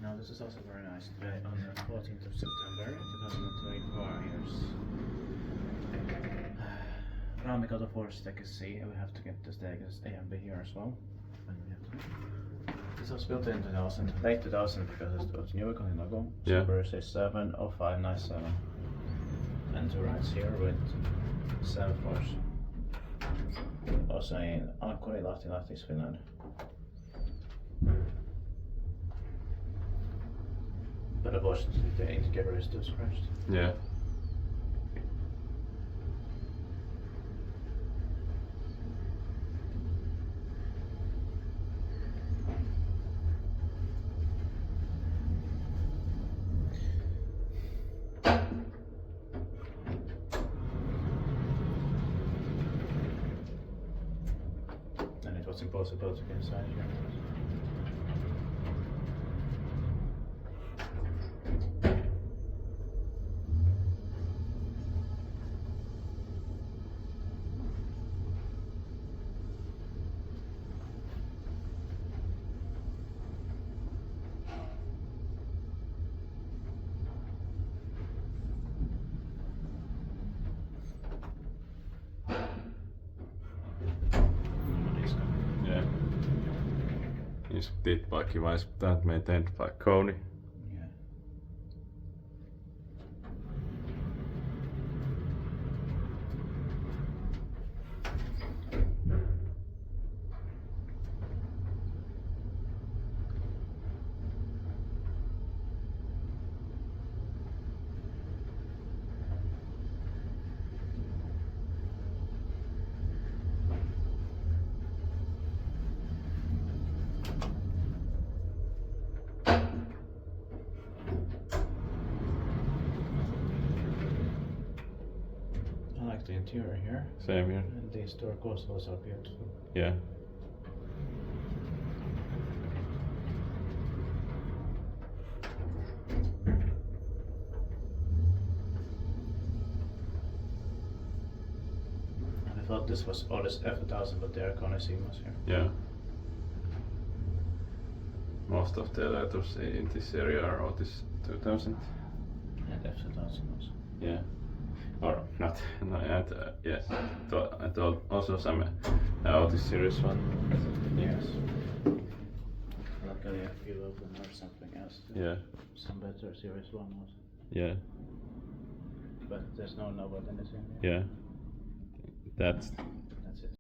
Now this is also very nice. Today on the 14th of September 2024 here's Raamikatu for Steg C. We have to get the Stegs A and B here as well. This was built in 2000, late 2000 because it was new logo. Yeah. Super says 70597. And two rides here with 7 floors. Also in Ankkuri, Lahti, Finland. But unfortunately the indicator is still scratched. Yeah. And it was impossible to get inside here. Yeah. Is dit by device that maintained by Kone? Yeah. I like the interior here. Same here. And these door closures are beautiful. Yeah. I thought this was Otis F1000, but they are Kone Sigmas here. Yeah. Most of the letters in this area are Otis 2000. And F1000 also. Yeah. Or not. No, and, yes. And also some Otis series one. Yes. Luckily a few of them are something else. Yeah. Some better series one also. Yeah. But there's no modernized in here. Yeah. That's